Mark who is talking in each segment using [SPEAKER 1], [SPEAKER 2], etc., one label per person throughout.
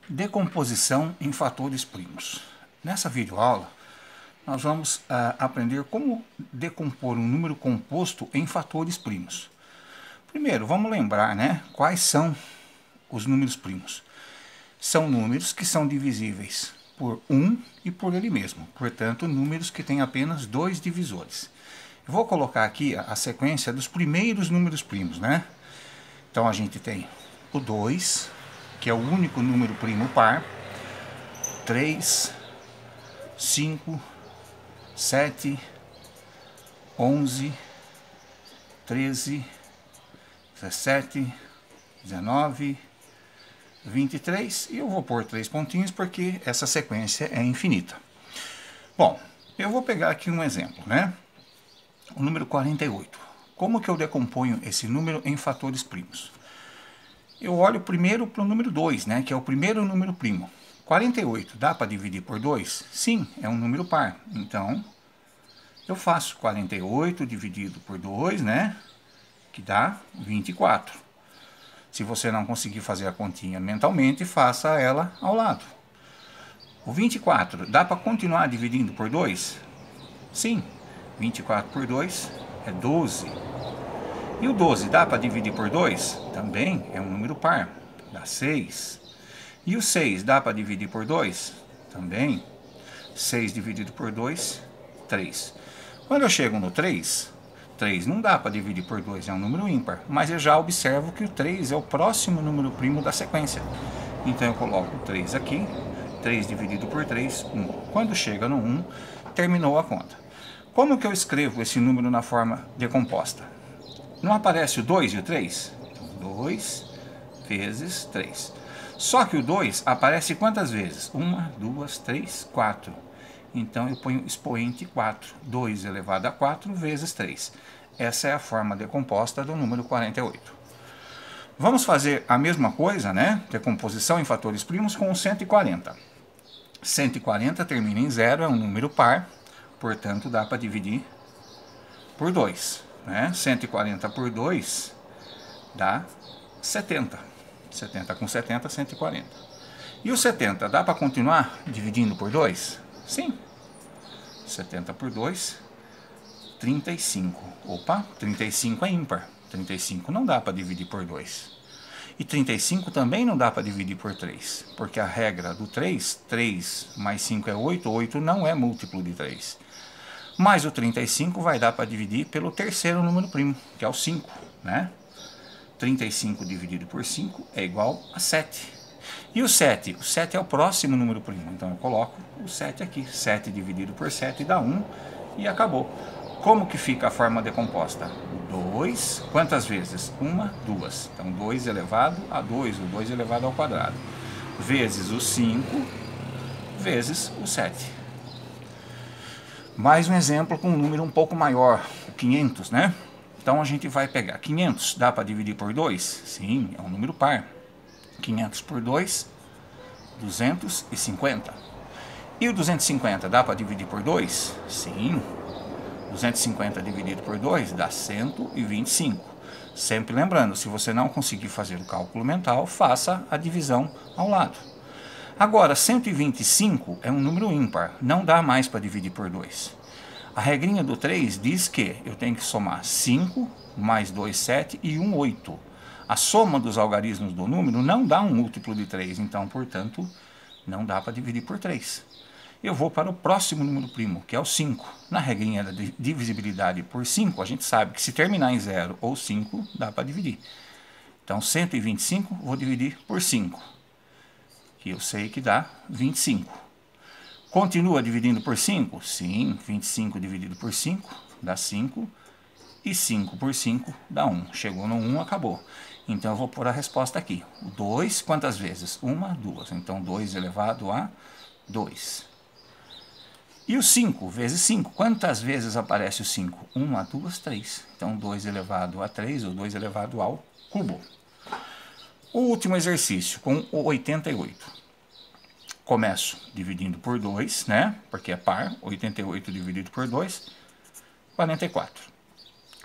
[SPEAKER 1] Decomposição em fatores primos. Nessa videoaula, nós vamos aprender como decompor um número composto em fatores primos. Primeiro, vamos lembrar, quais são os números primos. São números que são divisíveis por 1 e por ele mesmo. Portanto, números que têm apenas dois divisores. Eu vou colocar aqui a sequência dos primeiros números primos, Então, a gente tem o 2, que é o único número primo par, 3, 5, 7, 11, 13, 17, 19, 23, e eu vou pôr 3 pontinhos porque essa sequência é infinita. Bom, eu vou pegar aqui um exemplo, O número 48. Como que eu decomponho esse número em fatores primos? Eu olho primeiro para o número 2, que é o primeiro número primo. 48 dá para dividir por 2? Sim, é um número par. Então, eu faço 48 dividido por 2, que dá 24. Se você não conseguir fazer a continha mentalmente, faça ela ao lado. O 24 dá para continuar dividindo por 2? Sim, 24 por 2 é 12. E o 12 dá para dividir por 2? Também é um número par, dá 6. E o 6 dá para dividir por 2? Também. 6 dividido por 2, 3. Quando eu chego no 3, 3 não dá para dividir por 2, é um número ímpar. Mas eu já observo que o 3 é o próximo número primo da sequência. Então eu coloco o 3 aqui, 3 dividido por 3, 1. Quando chega no 1, terminou a conta. Como que eu escrevo esse número na forma decomposta? Não aparece o 2 e o 3? Então, 2 vezes 3. Só que o 2 aparece quantas vezes? 1, 2, 3, 4. Então, eu ponho expoente 4. 2 elevado a 4 vezes 3. Essa é a forma decomposta do número 48. Vamos fazer a mesma coisa, decomposição em fatores primos com o 140. 140 termina em 0, é um número par. Portanto, dá para dividir por 2. 140 por 2 dá 70. 70 com 70, 140. E o 70 dá para continuar dividindo por 2? Sim. 70 por 2, 35. Opa, 35 é ímpar. 35 não dá para dividir por 2. E 35 também não dá para dividir por 3. Porque a regra do 3, 3 mais 5 é 8, 8 não é múltiplo de 3. Mas o 35 vai dar para dividir pelo terceiro número primo, que é o 5, 35 dividido por 5 é igual a 7. E o 7? O 7 é o próximo número primo, então eu coloco o 7 aqui. 7 dividido por 7 dá 1 e acabou. Como que fica a forma decomposta? 2, quantas vezes? 1, 2. Então 2 elevado a 2, o 2 elevado ao quadrado, vezes o 5, vezes o 7. Mais um exemplo com um número um pouco maior, 500, Então a gente vai pegar 500, dá para dividir por 2? Sim, é um número par. 500 por 2, 250. E o 250 dá para dividir por 2? Sim. 250 dividido por 2 dá 125. Sempre lembrando, se você não conseguir fazer o cálculo mental, faça a divisão ao lado. Agora, 125 é um número ímpar, não dá mais para dividir por 2. A regrinha do 3 diz que eu tenho que somar 5 mais 2, 7 e 1, 8. A soma dos algarismos do número não dá um múltiplo de 3, então, portanto, não dá para dividir por 3. Eu vou para o próximo número primo, que é o 5. Na regrinha da divisibilidade por 5, a gente sabe que se terminar em 0 ou 5, dá para dividir. Então, 125 vou dividir por 5. Que eu sei que dá 25. Continua dividindo por 5? Sim, 25 dividido por 5 dá 5. E 5 por 5 dá 1. Chegou no 1, acabou. Então eu vou pôr a resposta aqui. O 2, quantas vezes? 1, 2. Então 2 elevado a 2. E o 5 vezes 5, quantas vezes aparece o 5? 1, 2, 3. Então 2 elevado a 3, ou 2 elevado ao cubo. O último exercício, com o 88. Começo dividindo por 2, porque é par. 88 dividido por 2, 44.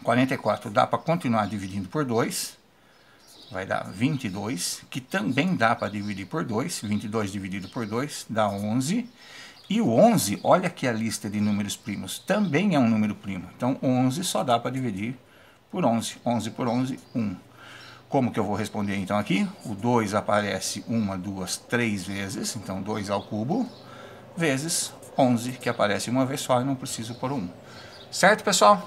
[SPEAKER 1] 44 dá para continuar dividindo por 2. vai dar 22, que também dá para dividir por 2. 22 dividido por 2 dá 11. E o 11, olha aqui a lista de números primos, também é um número primo. Então 11 só dá para dividir por 11. 11 por 11, 1. Como que eu vou responder então aqui? O 2 aparece 1, 2, 3 vezes, então 2 ao cubo, vezes 11, que aparece uma vez só e não preciso pôr 1. Certo, pessoal?